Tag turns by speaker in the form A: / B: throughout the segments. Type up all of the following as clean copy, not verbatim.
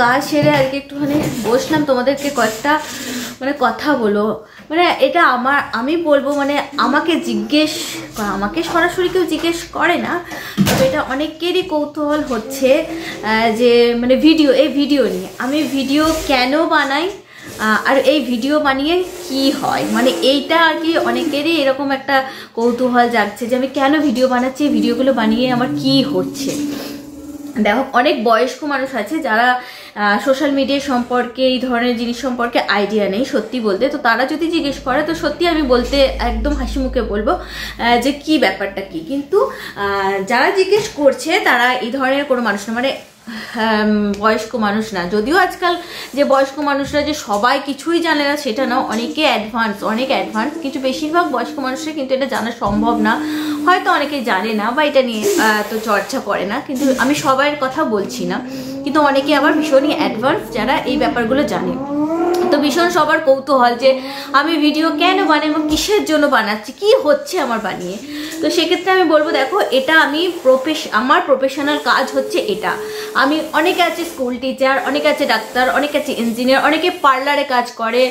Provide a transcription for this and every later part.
A: কাজ সেরে আজকে একটুখানি বসলাম তোমাদেরকে কয়েকটা মানে কথা বলো, মানে এটা আমি বলবো মানে আমাকে সরাসরি কেউ জিজ্ঞেস করে না, তবে এটা অনেকেরই কৌতূহল হচ্ছে যে মানে এই ভিডিও নিয়ে আমি ভিডিও কেন বানাই আর এই ভিডিও বানিয়ে কি হয়, মানে এইটা আর কি অনেকেরই এরকম একটা কৌতূহল জাগছে যে আমি কেন ভিডিও বানাচ্ছি, এই ভিডিওগুলো বানিয়ে আমার কি হচ্ছে। দেখো অনেক বয়স্ক মানুষ আছে যারা সোশ্যাল মিডিয়া সম্পর্কে এই ধরনের জিনিস সম্পর্কে আইডিয়া নেই সত্যি বলতে, তো তারা যদি জিজ্ঞেস করে তো সত্যি আমি বলতে একদম হাসি মুখে বলবো যে কি ব্যাপারটা কি, কিন্তু যারা জিজ্ঞেস করছে তারা এই ধরনের কোনো মানুষ না, মানে বয়স্ক মানুষ না, যদিও আজকাল যে বয়স্ক মানুষরা যে সবাই কিছুই জানে না সেটা না, অনেক অ্যাডভান্স, কিছু বেশিরভাগ বয়স্ক মানুষরা কিন্তু এটা জানা সম্ভব না, হয়তো অনেকে জানে না বা এটা নিয়ে তো চর্চা করে না, কিন্তু আমি সবার কথা বলছি না, কিন্তু অনেকে আবার ভীষণই অ্যাডভান্স যারা এই ব্যাপারগুলো জানে। তো ভীষণ সবার কৌতূহল যে আমি ভিডিও কেন বানাই এবং কিসের জন্য বানাচ্ছি, কি হচ্ছে আমার বানিয়ে। তো সেক্ষেত্রে আমি বলবো দেখো এটা আমার প্রফেশনাল কাজ হচ্ছে এটা। আমি অনেকে আছে স্কুল টিচার, অনেকে আছে ডাক্তার, অনেকে আছে ইঞ্জিনিয়ার, অনেকে পার্লারে কাজ করে,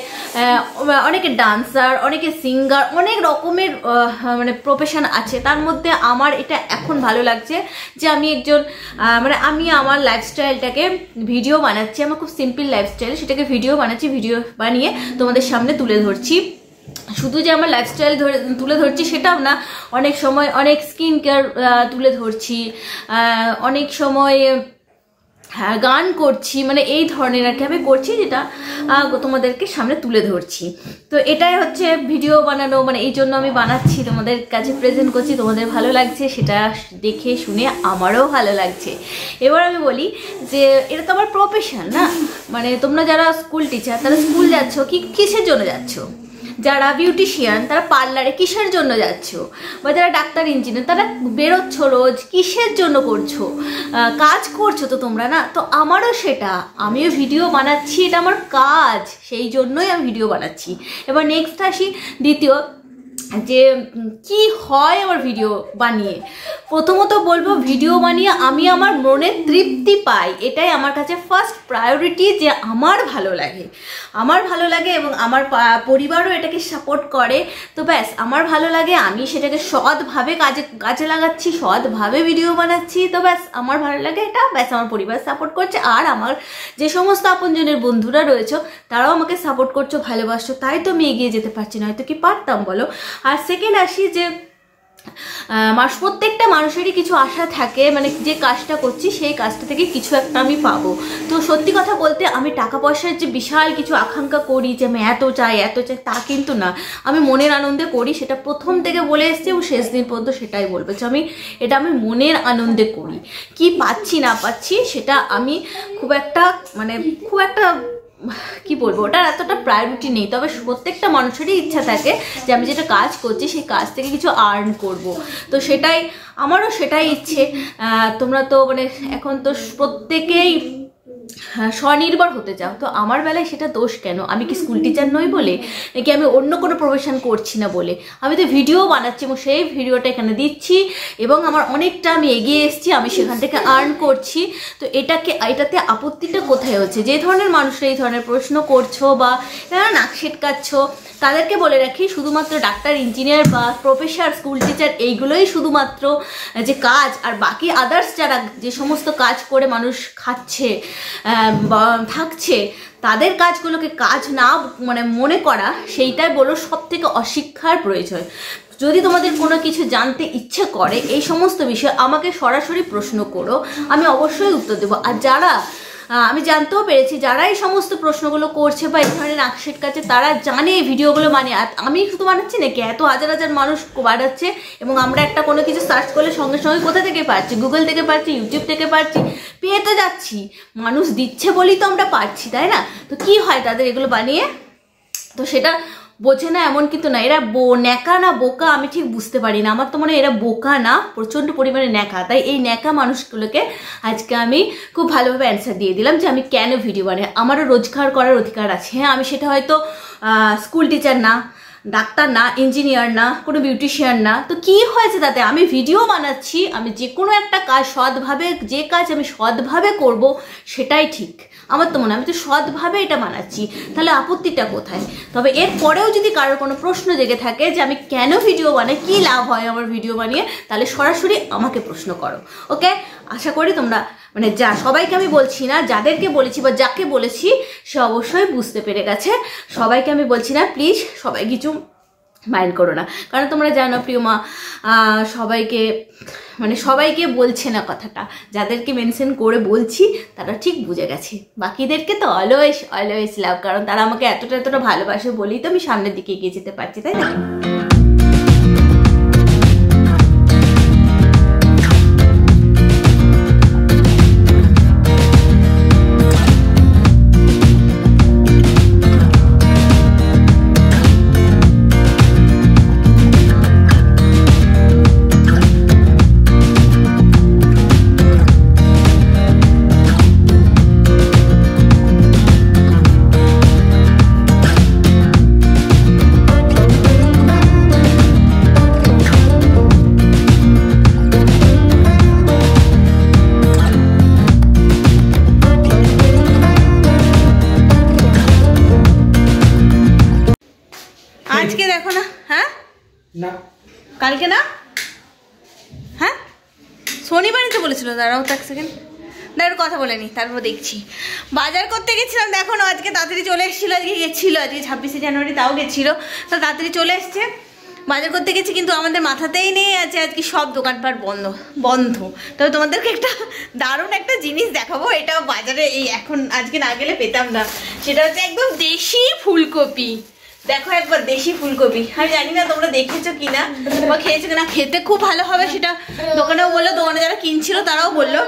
A: অনেকে ডান্সার, অনেকে সিঙ্গার, অনেক রকমের মানে প্রফেশন আছে। তার মধ্যে আমার এটা এখন ভালো লাগছে যে আমি আমি আমার লাইফস্টাইলটাকে ভিডিও বানাচ্ছি, আমার খুব সিম্পল লাইফস্টাইল, সেটাকে ভিডিও বানিয়ে তোমাদের সামনে তুলে ধরছি। শুধু যে আমার লাইফস্টাইল তুলে ধরছি সেটাও না, অনেক সময় অনেক স্কিন কেয়ার তুলে ধরছি, অনেক সময় গান করছি, মানে এই ধরনের আর কি আমি করছি যেটা তোমাদেরকে সামনে তুলে ধরছি। তো এটাই হচ্ছে ভিডিও বানানো, মানে এই জন্য আমি বানাচ্ছি, তোমাদের কাছে প্রেজেন্ট করছি, তোমাদের ভালো লাগছে সেটা দেখে শুনে আমারও ভালো লাগছে। এবার আমি বলি যে এটা তো আমার প্রফেশন না, মানে তোমরা যারা স্কুল টিচার তারা স্কুল যাচ্ছ কিসের জন্য যাচ্ছ, যারা বিউটিশিয়ান তারা পার্লারে কিসের জন্য যাচ্ছ, বা যারা ডাক্তার ইঞ্জিনিয়ার তারা বেরোচ্ছ রোজ কিসের জন্য করছো, কাজ করছো তো তোমরা না। তো আমারও সেটা, আমিও ভিডিও বানাচ্ছি, এটা আমার কাজ, সেই জন্যই আমি ভিডিও বানাচ্ছি। এবার নেক্সট আসি দ্বিতীয় যে কি হয় আমার ভিডিও বানিয়ে। প্রথমত বলবো ভিডিও বানিয়ে আমি আমার মনে তৃপ্তি পাই, এটাই আমার কাছে ফার্স্ট প্রায়োরিটি, যে আমার ভালো লাগে এবং আমার পরিবারও এটাকে সাপোর্ট করে। তো ব্যাস আমার ভালো লাগে, আমি সেটাকে সৎভাবে কাজে লাগাচ্ছি, সৎভাবে ভিডিও বানাচ্ছি, তো ব্যাস আমার ভালো লাগে এটা, ব্যাস আমার পরিবার সাপোর্ট করছে, আর আমার যে সমস্ত আপনজনের বন্ধুরা রয়েছে তারাও আমাকে সাপোর্ট করছো, ভালোবাসছো, তাই তো আমি এগিয়ে যেতে পারছি, না হয়তো কি পারতাম বলো। আর সেকেন্ড আসি যে প্রত্যেকটা মানুষেরই কিছু আশা থাকে, মানে যে কাজটা করছি সেই কাজটা থেকে কিছু একটা আমি পাবো। তো সত্যি কথা বলতে আমি টাকা পয়সার যে বিশাল কিছু আকাঙ্ক্ষা করি যে আমি এত চাই তা কিন্তু না, আমি মনের আনন্দে করি, সেটা প্রথম থেকে বলে এসছি এবং শেষ দিন পর্যন্ত সেটাই বলবো যে আমি মনের আনন্দে করি। কি পাচ্ছি না পাচ্ছি সেটা আমি খুব একটা কি বলবো, ওটার এতটা প্রায়োরিটি নেই, তবে প্রত্যেকটা মানুষেরই ইচ্ছা থাকে যে আমি যেটা কাজ করছি সেই কাজ থেকে কিছু আর্ন করব। তো আমারও সেটাই ইচ্ছে। তোমরা তো মানে এখন তো প্রত্যেকেই স্বনির্ভর হতে চাও, তো আমার বেলায় সেটা দোষ কেন? আমি কি স্কুল টিচার নই বলে, নাকি আমি অন্য কোনো প্রফেশন করছি না বলে? আমি তো ভিডিও বানাচ্ছি এবং সেই ভিডিওটা এখানে দিচ্ছি এবং আমার অনেকটা আমি এগিয়ে এসেছি, আমি সেখান থেকে আর্ন করছি। তো এটাতে আপত্তিটা কোথায় হচ্ছে? যে ধরনের মানুষরা এই ধরনের প্রশ্ন করছো বা নাক ছিটকাচ্ছ তাদেরকে বলে রাখি, শুধুমাত্র ডাক্তার ইঞ্জিনিয়ার বা প্রফেসর স্কুল টিচার এইগুলোই শুধুমাত্র যে কাজ, আর বাকি আদার্স যারা যে সমস্ত কাজ করে মানুষ খাচ্ছে বা থাকছে তাদের কাজগুলোকে কাজ না মানে মনে করা, সেইটাই বলো সব থেকে অশিক্ষার প্রয়োজন। যদি তোমাদের কোনো কিছু জানতে ইচ্ছে করে এই সমস্ত বিষয়ে আমাকে সরাসরি প্রশ্ন করো, আমি অবশ্যই উত্তর দেবো। আর যারা আমি জানতেও পেরেছি যারা এই সমস্ত প্রশ্নগুলো করছে বা এই ধরনের নাকশিট কাছে তারা জানে এই ভিডিওগুলো মানে আমি শুধু বানাচ্ছি নাকি, এত হাজার হাজার মানুষ বানাচ্ছে এবং আমরা একটা কোনো কিছু সার্চ করলে সঙ্গে সঙ্গে কোথা থেকে পাচ্ছি, গুগল থেকে পাচ্ছি, ইউটিউব থেকে পাচ্ছি, পেয়ে তো যাচ্ছি, মানুষ দিচ্ছে বলেই তো আমরা পাচ্ছি, তাই না? তো কি হয় তাদের এগুলো বানিয়ে? তো সেটা বোঝে না এমন কিন্তু না, এরা ন্যাকা না বোকা আমি ঠিক বুঝতে পারি না। আমার তো মনে হয় এরা বোকা না, প্রচণ্ড পরিমাণে ন্যাকা। তাই এই ন্যাকা মানুষগুলোকে আজকে আমি খুব ভালোভাবে অ্যান্সার দিয়ে দিলাম যে আমি কেন ভিডিও বানাই। আমারও রোজগার করার অধিকার আছে। হ্যাঁ, আমি সেটা হয়তো স্কুল টিচার না, ডাক্তার না, ইঞ্জিনিয়ার না, কোনো বিউটিশিয়ান না, তো কি হয়েছে তাতে? আমি ভিডিও বানাচ্ছি, আমি যে কোনো একটা কাজ সৎভাবে, যে কাজ আমি সৎভাবে করব সেটাই ঠিক। আমার তো মনে হয় আমি তো সৎভাবে এটা বানাচ্ছি, তাহলে আপত্তিটা কোথায়? তবে এর পরেও যদি কারোর কোনো প্রশ্ন জেগে থাকে যে আমি কেন ভিডিও বানাই, কী লাভ হয় আমার ভিডিও বানিয়ে, তাহলে সরাসরি আমাকে প্রশ্ন করো। ওকে, আশা করি তোমরা মানে সবাইকে আমি বলছি না, যাদেরকে বলেছি বা যাকে বলেছি সে অবশ্যই বুঝতে পেরে গেছে। সবাইকে আমি বলছি না, প্লিজ সবাই কিছু মাইন্ড করো না, কারণ তোমরা জানো প্রিয়মা সবাইকে বলছে না কথাটা, যাদেরকে মেনশন করে বলছি তারা ঠিক বুঝে গেছে। বাকিদেরকে তো অলওয়েজ লাভ, কারণ তারা আমাকে এতটা ভালোবাসে বলেই তো আমি সামনের দিকে এগিয়ে যেতে পারছি, তাই না? আজকে দেখো না, হ্যাঁ না কালকে না, হ্যাঁ শনিবারই তো বলেছিল। দাঁড়াও তো এক সেকেন্ড, দাঁড়াও কথা বলে নি, তারপর দেখছি। বাজার করতে গেছিলাম, দেখো না আজকে তাড়াতাড়ি চলে এসেছিলো, আজকে 26শে জানুয়ারি, তাও গেছিলো, তো তাড়াতাড়ি চলে এসছে। বাজার করতে গেছি কিন্তু আমাদের মাথাতেই নেই আছে আজকে সব দোকানপাট বন্ধ। তবে তোমাদেরকে একটা দারুণ একটা জিনিস দেখাবো, এটা বাজারে এই এখন আজকে না গেলে পেতাম না। সেটা হচ্ছে একদম দেশি ফুলকপি। দেখো একবার দেশি ফুলকপি, আমি জানি না তোমরা দেখেছো কিনা বা খেয়েছো কিনা, খেতে খুব ভালো হবে সেটা দোকানেও বললো, দোকানে যারা কিনছিল তারাও বললো।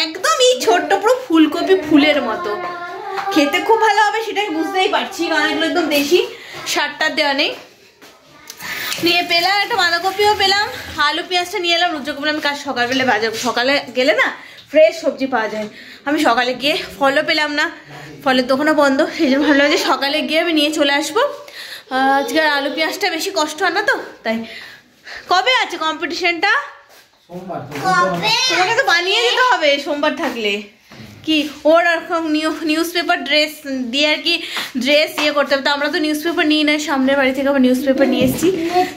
A: একদম এই ছোট্ট পুরো ফুলকপি ফুলের মতো, খেতে খুব ভালো হবে সেটাই বুঝতেই পারছি, কারণ এগুলো একদম দেশি, সারটার দেওয়া নেই। নিয়ে পেলাম একটা বাঁধাকপিও পেলাম, আলু পেঁয়াজটা নিয়ে এলাম। রুদ্রকে বললাম কাজ সকালবেলা বাজার, সকালে গেলে না ফ্রেশ সবজি পাওয়া যায়। আমি সকালে গিয়ে ফলও পেলাম না, ফলের দোকানও বন্ধ, সেই জন্য ভালো লাগে সকালে গিয়ে আমি নিয়ে চলে আসবো। আজকে আলু পেঁয়াজটা বেশি কষ্ট হয় না তো, তাই। কবে আছে কম্পিটিশনটা? তোমাকে তো বানিয়ে দিতে হবে সোমবার থাকলে। কি ওর এরকম নিউজ পেপার ড্রেস দিয়ে আর কি ড্রেস ইয়ে করতে হবে, তো আমরা তো নিউজ পেপার নিই না, সামনের বাড়ি থেকে আবার নিউজ পেপার নিয়ে এসেছি,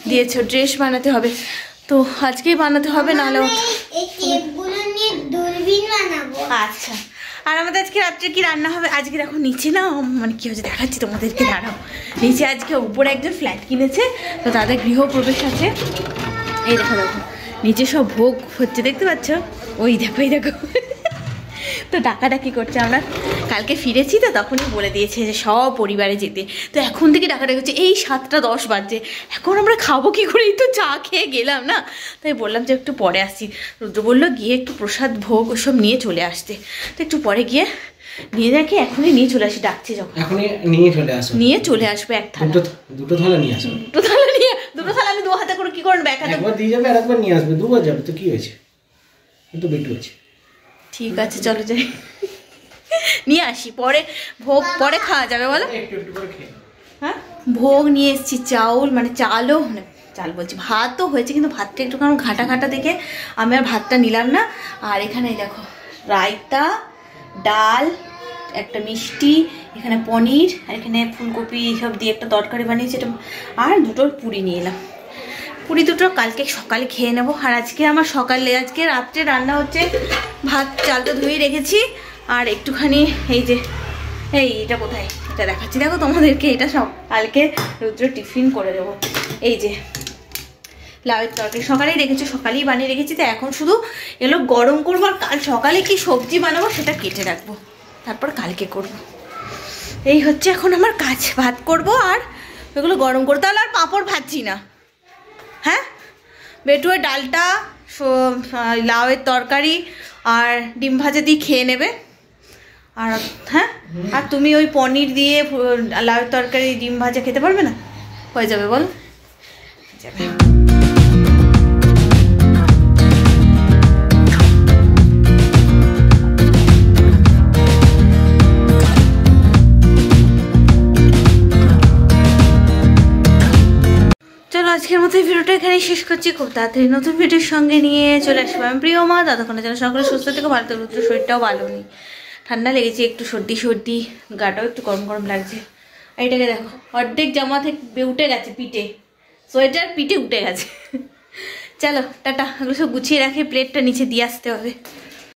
A: দিয়েছো ড্রেস বানাতে হবে, তো আজকেই বানাতে হবে, নাহলে আচ্ছা। আর আমাদের আজকে রাত্রে কি রান্না হবে, আজকে দেখো নিচে না মানে কি হচ্ছে দেখাচ্ছি তোমাদেরকে, দাঁড়াও। নিচে আজকে উপরে একজন ফ্ল্যাট কিনেছে, তো তাদের গৃহপ্রবেশ আছে। এই দেখো নিচে সব ভোগ হচ্ছে, দেখতে পাচ্ছ? ওই দেখো তো ডাকাডাকি করছে। আমরা কালকে ফিরেছি তো তখনই বলে দিয়েছে যে সব পরিবারে যেতে, তো এখন থেকে ডাকাডাকি হচ্ছে। এই 7টা 10 বাজছে, এখন আমরা খাবো কি করে, এই তো চা খেয়ে গেলাম না, তাই বললাম যে একটু পরে আসছি। রুদ্র বললো গিয়ে একটু প্রসাদ ভোগ ওসব নিয়ে চলে আসতে, তো একটু পরে গিয়ে নিয়ে যাকে এখনই নিয়ে চলে আসি, ডাকছে যখন এখনই নিয়ে চলে আসবে। এক থালা দুটো থালা নিয়ে আসবে, দুটো থালা আমি 2 হাতে করে কি করবে, একবার দিয়ে যাবে আর একবার নিয়ে আসবে, 2বার যাবে তো কি হয়েছে, একটু বেটু আছে। ঠিক আছে চলো যাই, নিয়ে আসি, পরে ভোগ পরে খাওয়া যাবে বলো। হ্যাঁ ভোগ নিয়ে এসেছি, চাউল মানে চালও মানে চাল বলছি ভাতও হয়েছে, কিন্তু ভাতটা একটু কারণ ঘাটা দেখে আমি আর ভাতটা নিলাম না। আর এখানে দেখো রায়তা, ডাল, একটা মিষ্টি, এখানে পনির, আর এখানে ফুলকপি এইসব দিয়ে একটা তরকারি বানিয়েছি, এটা আর 2টো পুরি নিয়ে এলাম। পুরি 2টো কালকে সকালে খেয়ে নেবো। আর আজকে আমার আজকে রাত্রে রান্না হচ্ছে ভাত, চালটা ধুয়ে রেখেছি, আর একটুখানি এই যে এটা কোথায় এটা দেখাচ্ছি, দেখো তোমাদেরকে, এটা সব কালকে রুদ্র টিফিন করে দেবো। এই যে লাউয়ের তরকারি সকালেই রেখেছি, সকালেই বানিয়ে রেখেছি, তো এখন শুধু এগুলো গরম করবো, আর কাল সকালে কি সবজি বানাবো সেটা কেটে রাখবো, তারপর কালকে করব। এই হচ্ছে এখন আমার কাজ, ভাত করব আর এগুলো গরম করতে। তাহলে আর পাঁপড় ভাজছি না, হ্যাঁ বেটুয়ের ডালটা, লাউয়ের তরকারি আর ডিম ভাজা দিয়ে খেয়ে নেবে। আর হ্যাঁ, আর তুমি ওই পনির দিয়ে লাউয়ের তরকারি ডিম ভাজা খেতে পারবে না, হয়ে যাবে বল, যাবে। আজকের মতো ভিডিওটা এখানেই শেষ করছি, খুব তাড়াতাড়ি নতুন ভিডিওর সঙ্গে নিয়ে চলে আসবো আমি প্রিয়মা। ততক্ষণে যেন সকলে সুস্থ থেকে ভালো, রুদ্র শরীরটাও ভালো নেই। ঠান্ডা লেগেছে, একটু সর্দি সর্দি, গাটাও একটু গরম গরম লাগছে। আর এটাকে দেখো, অর্ধেক জামা থেকে উঠে গেছে পিঠে, সোয়েটার পিঠে উঠে গেছে। চলো টাটা, এগুলো সব গুছিয়ে রাখে, প্লেটটা নিচে দিয়ে আসতে হবে।